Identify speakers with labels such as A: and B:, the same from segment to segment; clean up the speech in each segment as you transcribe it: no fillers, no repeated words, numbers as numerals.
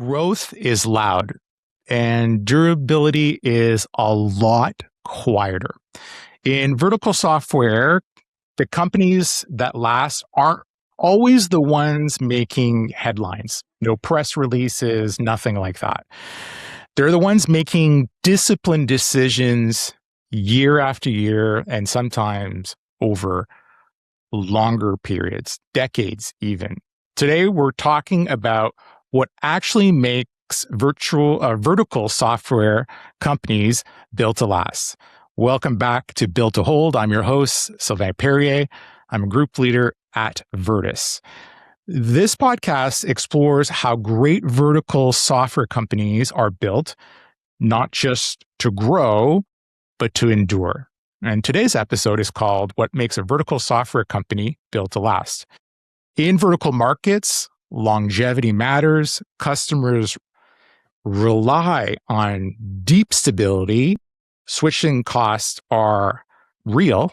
A: Growth is loud and durability is a lot quieter. In vertical software, the companies that last aren't always the ones making headlines. No press releases, nothing like that. They're the ones making disciplined decisions year after year, and sometimes over longer periods, decades even. Today, we're talking about what actually makes vertical software companies built to last. Welcome back to Built to Hold. I'm your host, Sylvain Perrier. I'm a group leader at Vertus. This podcast explores how great vertical software companies are built, not just to grow, but to endure. And today's episode is called What Makes a Vertical Software Company Built to Last. In vertical markets, longevity matters. Customers rely on deep stability. Switching costs are real.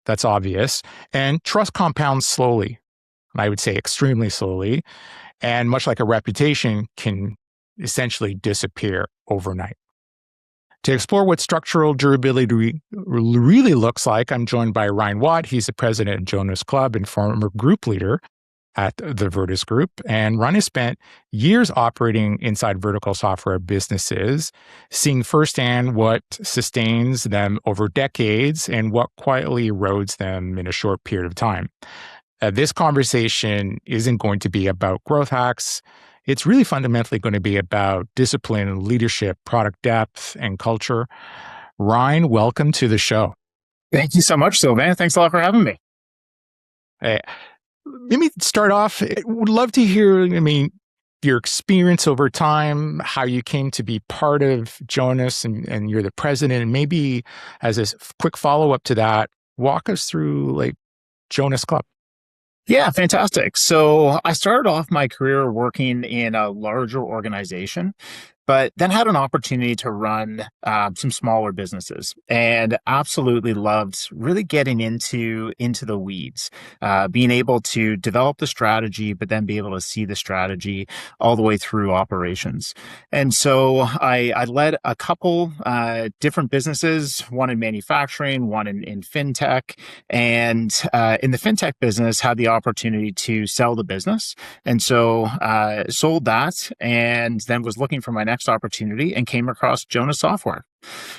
A: That's obvious. And trust compounds slowly. I would say extremely slowly. And much like a reputation, can essentially disappear overnight. To explore what structural durability really looks like, I'm joined by Ryan Watt. He's the president of Jonas Club and former group leader at the Vertus Group. And Ryan has spent years operating inside vertical software businesses, seeing firsthand what sustains them over decades and what quietly erodes them in a short period of time. This conversation isn't going to be about growth hacks. It's really fundamentally going to be about discipline, leadership, product depth, and culture. Ryan, welcome to the show.
B: Thank you so much, Sylvain. Thanks a lot for having me.
A: Hey, let me start off. I would love to hear, your experience over time, how you came to be part of Jonas and you're the president. And maybe as a quick follow-up to that, walk us through Jonas Club.
B: Yeah, fantastic. So I started off my career working in a larger organization, but then had an opportunity to run some smaller businesses and absolutely loved really getting into the weeds, being able to develop the strategy, but then be able to see the strategy all the way through operations. And so I led a couple different businesses, one in manufacturing, one in fintech. And in the fintech business, had the opportunity to sell the business. And so sold that and then was looking for my next opportunity and came across Jonas Software.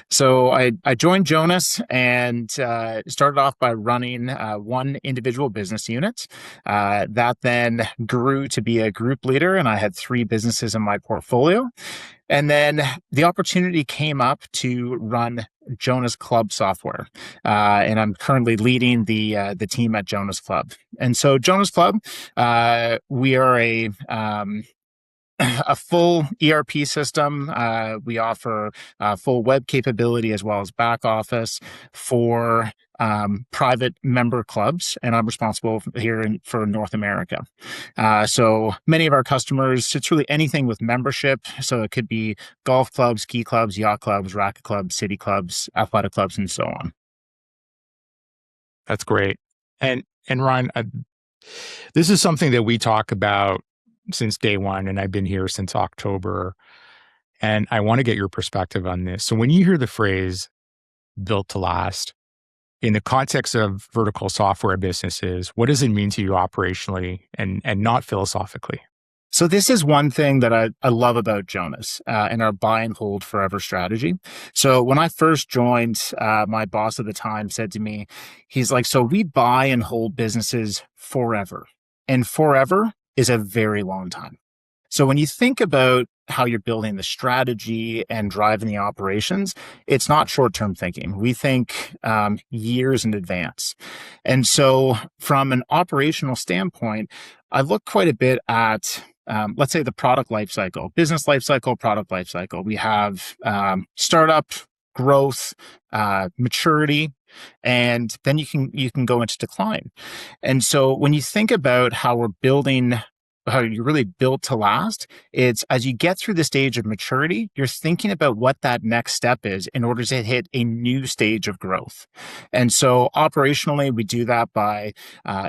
B: So I joined Jonas and started off by running one individual business unit. That then grew to be a group leader, and I had 3 businesses in my portfolio. And then the opportunity came up to run Jonas Club software. And I'm currently leading the team at Jonas Club. And so Jonas Club, we are a full ERP system. We offer full web capability as well as back office for private member clubs, and I'm responsible for North America. So many of our customers, it's really anything with membership. So it could be golf clubs, ski clubs, yacht clubs, racket clubs, city clubs, athletic clubs, and so on.
A: That's great. And Ryan, this is something that we talk about since day one, and I've been here since October. And I want to get your perspective on this. So when you hear the phrase built to last, in the context of vertical software businesses, what does it mean to you operationally and not philosophically?
B: So this is one thing that I love about Jonas and our buy and hold forever strategy. So when I first joined, my boss at the time said to me, he's like, so we buy and hold businesses forever. And forever is a very long time. So when you think about how you're building the strategy and driving the operations, it's not short-term thinking. We think years in advance. And so from an operational standpoint, I look quite a bit at, let's say, the product lifecycle, business lifecycle, product lifecycle. We have startup, growth, maturity, and then you can go into decline. And so when you think about how we're building how you're really built to last. It's as you get through the stage of maturity, you're thinking about what that next step is in order to hit a new stage of growth. And so operationally, we do that by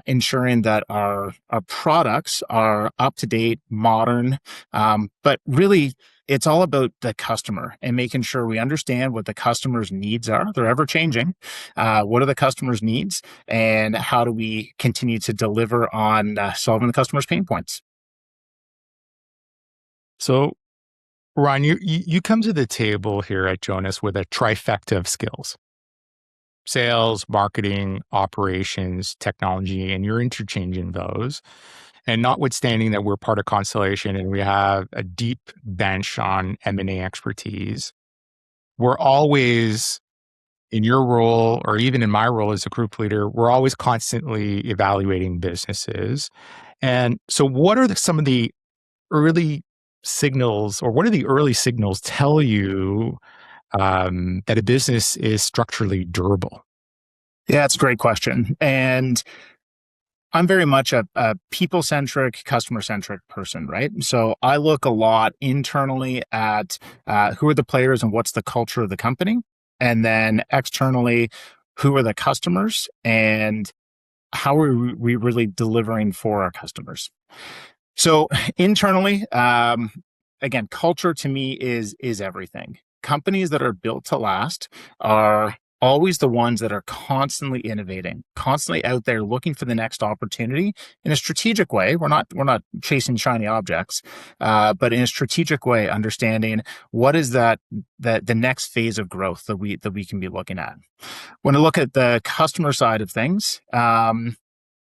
B: ensuring that our products are up to date, modern, but really it's all about the customer and making sure we understand what the customer's needs are. They're ever changing. What are the customer's needs, and how do we continue to deliver on solving the customer's pain points?
A: So, Ron, you come to the table here at Jonas with a trifecta of skills: sales, marketing, operations, technology, and you're interchanging those. And notwithstanding that we're part of Constellation and we have a deep bench on M&A expertise, we're always, in your role or even in my role as a group leader, we're always constantly evaluating businesses. And so what are some of the early signals, or what are the early signals tell you that a business is structurally durable?
B: Yeah, it's a great question. And I'm very much a people centric, customer centric person, right? So I look a lot internally at who are the players and what's the culture of the company. And then externally, who are the customers and how are we really delivering for our customers? So internally, again, culture to me is everything. Companies that are built to last are always the ones that are constantly innovating, constantly out there looking for the next opportunity in a strategic way. We're not chasing shiny objects, but in a strategic way, understanding what is that the next phase of growth that we can be looking at. When I look at the customer side of things,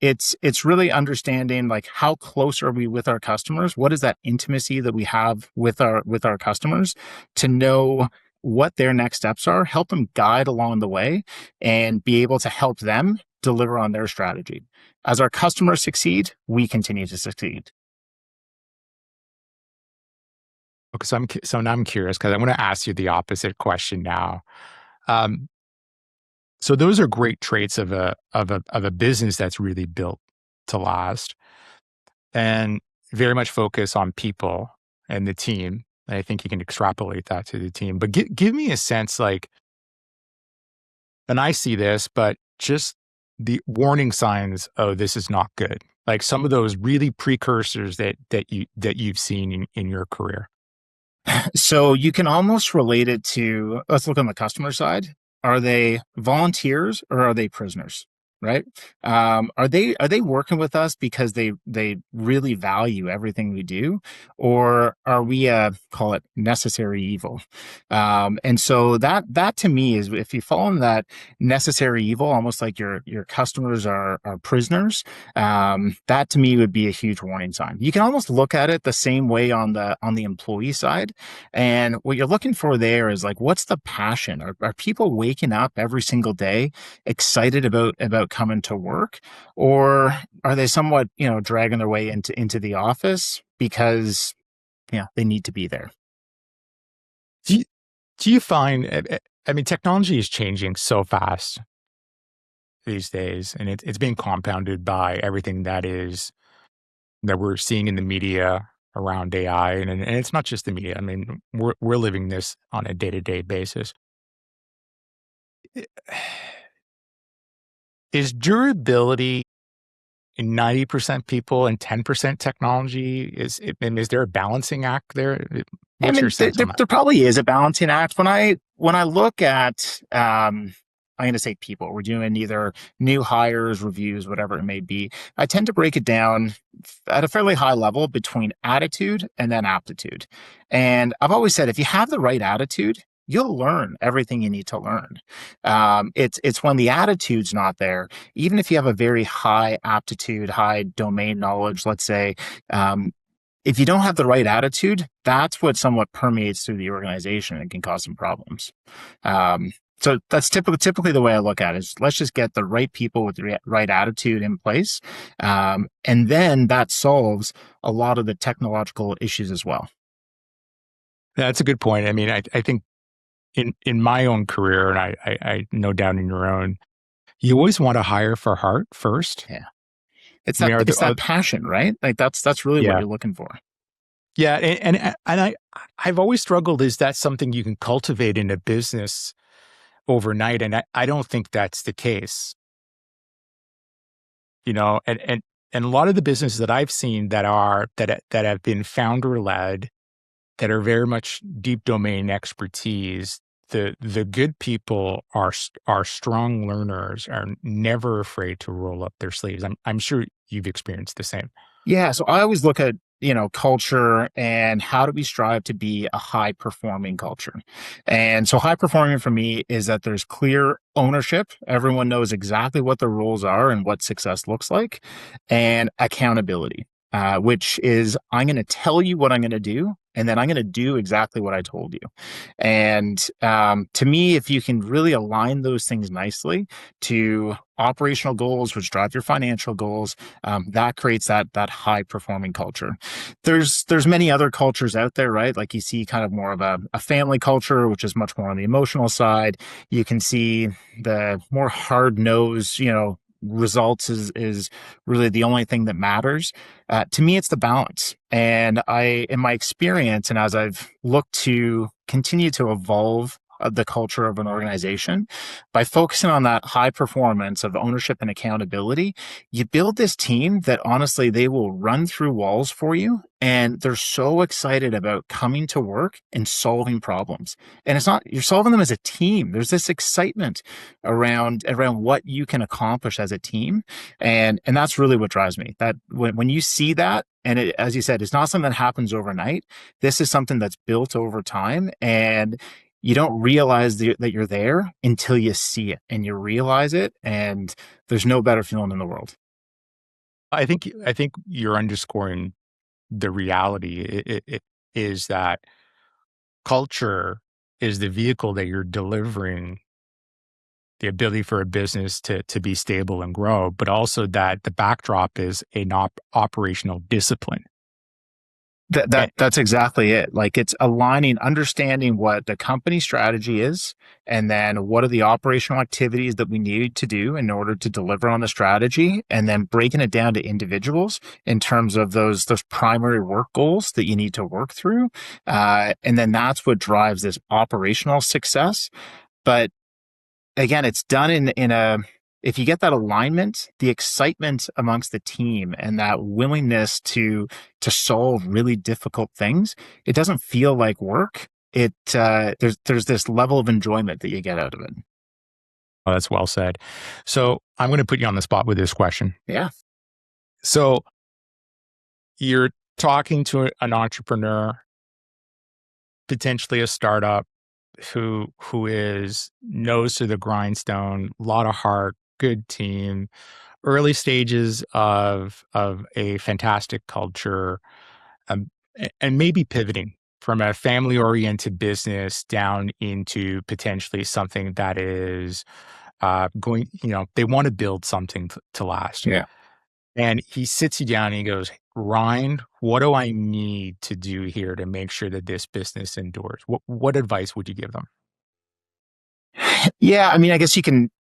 B: it's really understanding like how close are we with our customers? What is that intimacy that we have with our customers to know what their next steps are, help them guide along the way, and be able to help them deliver on their strategy. As our customers succeed, we continue to succeed.
A: Okay, so now I'm curious because I want to ask you the opposite question now. Um, so those are great traits of a business that's really built to last, and very much focus on people and the team. And I think you can extrapolate that to the team. But give me a sense, like, and I see this, but just the warning signs. Oh, this is not good. Like some of those really precursors that you've seen in your career.
B: So you can almost relate it to, let's look on the customer side. Are they volunteers or are they prisoners? Right? Are they working with us because they really value everything we do, or are we call it necessary evil? And so that to me is, if you fall in that necessary evil, almost like your customers are prisoners. That to me would be a huge warning sign. You can almost look at it the same way on the employee side, and what you're looking for there is like, what's the passion? Are people waking up every single day excited about coming to work, or are they somewhat dragging their way into the office because they need to be there?
A: Do you, do you find? I mean, technology is changing so fast these days, and it's being compounded by everything that we're seeing in the media around AI, and it's not just the media. I mean, we're living this on a day-to-day basis. Is durability 90% people and 10% technology? And is there a balancing act there?
B: I
A: What's your
B: mean,
A: sense on that?
B: there probably is a balancing act. When I look at, I'm going to say people, we're doing either new hires, reviews, whatever it may be. I tend to break it down at a fairly high level between attitude and then aptitude. And I've always said, if you have the right attitude, you'll learn everything you need to learn. It's when the attitude's not there, even if you have a very high aptitude, high domain knowledge, let's say, if you don't have the right attitude, that's what somewhat permeates through the organization and can cause some problems. So that's typically the way I look at it is, let's just get the right people with the right attitude in place. And then that solves a lot of the technological issues as well.
A: That's a good point. I mean, I think in my own career, and I no doubt in your own, you always want to hire for heart first.
B: Yeah. It's
A: I mean,
B: that
A: are
B: it's
A: there,
B: that passion, right? Like that's really what
A: yeah,
B: you're looking for.
A: yeah, I've always struggled. Is that something you can cultivate in a business overnight? And I don't think that's the case. You know, and a lot of the businesses that I've seen that have been founder led, that are very much deep domain expertise. The good people are strong learners, are never afraid to roll up their sleeves. I'm sure you've experienced the same.
B: Yeah, so I always look at, culture and how do we strive to be a high performing culture. And so high performing for me is that there's clear ownership. Everyone knows exactly what their roles are and what success looks like, and accountability, which is I'm going to tell you what I'm going to do, and then I'm going to do exactly what I told you. And to me, if you can really align those things nicely to operational goals, which drive your financial goals, that creates that high performing culture. There's many other cultures out there, right? Like you see kind of more of a family culture, which is much more on the emotional side. You can see the more hard nosed, results is really the only thing that matters. To me, it's the balance. And in my experience, and as I've looked to continue to evolve the culture of an organization, by focusing on that high performance of ownership and accountability, you build this team that honestly, they will run through walls for you. And they're so excited about coming to work and solving problems. And it's not, you're solving them as a team. There's this excitement around what you can accomplish as a team. And that's really what drives me. That when you see that, and as you said, it's not something that happens overnight. This is something that's built over time. And you don't realize that you're there until you see it and you realize it. And there's no better feeling in the world.
A: I think you're underscoring the reality. It is that culture is the vehicle that you're delivering the ability for a business to be stable and grow, but also that the backdrop is an operational discipline.
B: That's exactly it. Like it's aligning, understanding what the company strategy is, and then what are the operational activities that we need to do in order to deliver on the strategy, and then breaking it down to individuals in terms of those primary work goals that you need to work through. And then that's what drives this operational success. But again, it's done in a if you get that alignment, the excitement amongst the team and that willingness to solve really difficult things, it doesn't feel like work. There's this level of enjoyment that you get out of it.
A: Oh, that's well said. So I'm going to put you on the spot with this question.
B: Yeah.
A: So you're talking to an entrepreneur, potentially a startup, who is nose to the grindstone, a lot of heart, good team, early stages of a fantastic culture, and maybe pivoting from a family oriented business down into potentially something that is going. They want to build something to last.
B: Yeah.
A: And he sits you down and he goes, Ryan, what do I need to do here to make sure that this business endures? What advice would you give them?
B: Yeah. I mean, I guess you can.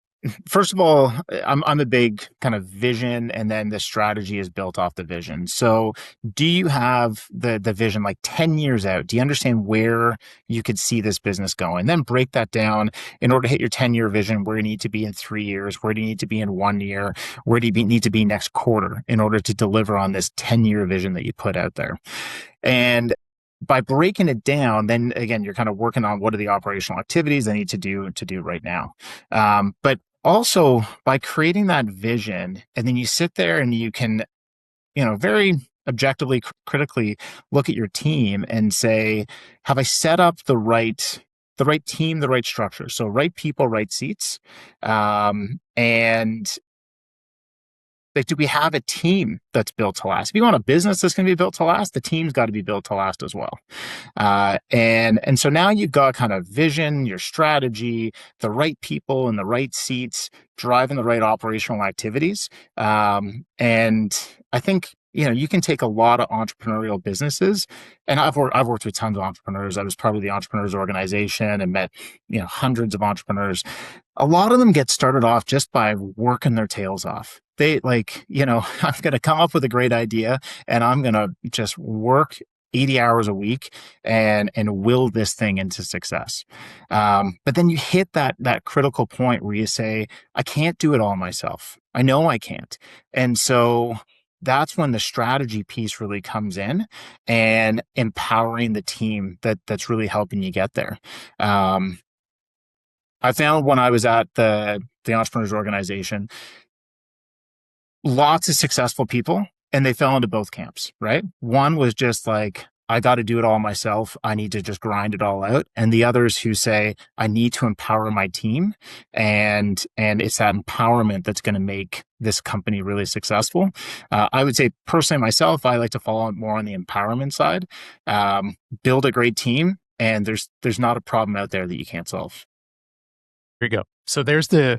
B: First of all, I'm a big kind of vision, and then the strategy is built off the vision. So, do you have the vision like 10 years out? Do you understand where you could see this business going? Then break that down in order to hit your 10-year vision. Where do you need to be in 3 years? Where do you need to be in 1 year? Where do you need to be next quarter in order to deliver on this 10-year vision that you put out there? And by breaking it down, then again, you're kind of working on what are the operational activities I need to do right now. But also by creating that vision, and then you sit there and you can, very objectively, critically look at your team and say, have I set up the right team, the right structure? So right people, right seats. And like, do we have a team that's built to last? If you want a business that's going to be built to last, the team's got to be built to last as well. And so now you've got kind of vision, your strategy, the right people in the right seats, driving the right operational activities. And I think you can take a lot of entrepreneurial businesses, and I've worked with tons of entrepreneurs. I was part of the entrepreneurs organization and met, hundreds of entrepreneurs. A lot of them get started off just by working their tails off. They like, I'm going to come up with a great idea and I'm going to just work 80 hours a week and will this thing into success. But then you hit that critical point where you say, I can't do it all myself. I know I can't. And so that's when the strategy piece really comes in and empowering the team that's really helping you get there. I found when I was at the entrepreneurs organization, lots of successful people, and they fell into both camps, right? One was just like, I got to do it all myself. I need to just grind it all out. And the others who say, I need to empower my team. And it's that empowerment that's going to make this company really successful. I would say personally myself, I like to follow more on the empowerment side. Build a great team, and there's not a problem out there that you can't solve.
A: Here you go. So there's the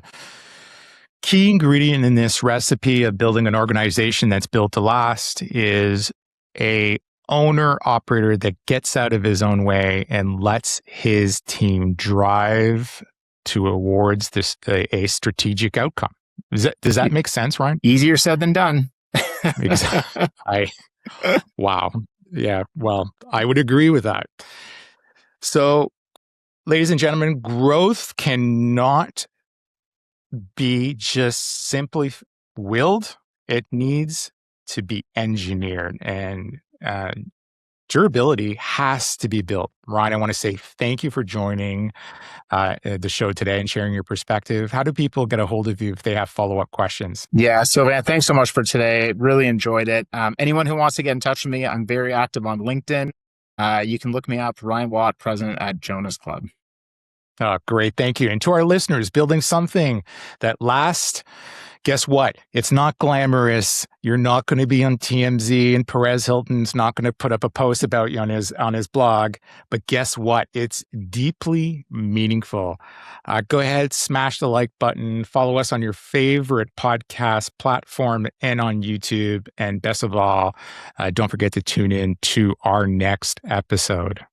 A: key ingredient in this recipe of building an organization that's built to last is a owner operator that gets out of his own way and lets his team drive towards a strategic outcome. Does that make sense, Ryan?
B: Easier said than done.
A: Wow. Yeah. Well, I would agree with that. So, ladies and gentlemen, growth cannot be just simply willed. It needs to be engineered, and durability has to be built. Ryan, I want to say thank you for joining the show today and sharing your perspective. How do people get a hold of you if they have follow-up questions?
B: Yeah, Sylvain, thanks so much for today. Really enjoyed it. Anyone who wants to get in touch with me, I'm very active on LinkedIn. You can look me up, Ryan Watt, President at Jonas Club.
A: Oh, great. Thank you. And to our listeners, building something that lasts, guess what? It's not glamorous. You're not going to be on TMZ, and Perez Hilton's not going to put up a post about you on his blog. But guess what? It's deeply meaningful. Go ahead, smash the like button, follow us on your favorite podcast platform and on YouTube. And best of all, don't forget to tune in to our next episode.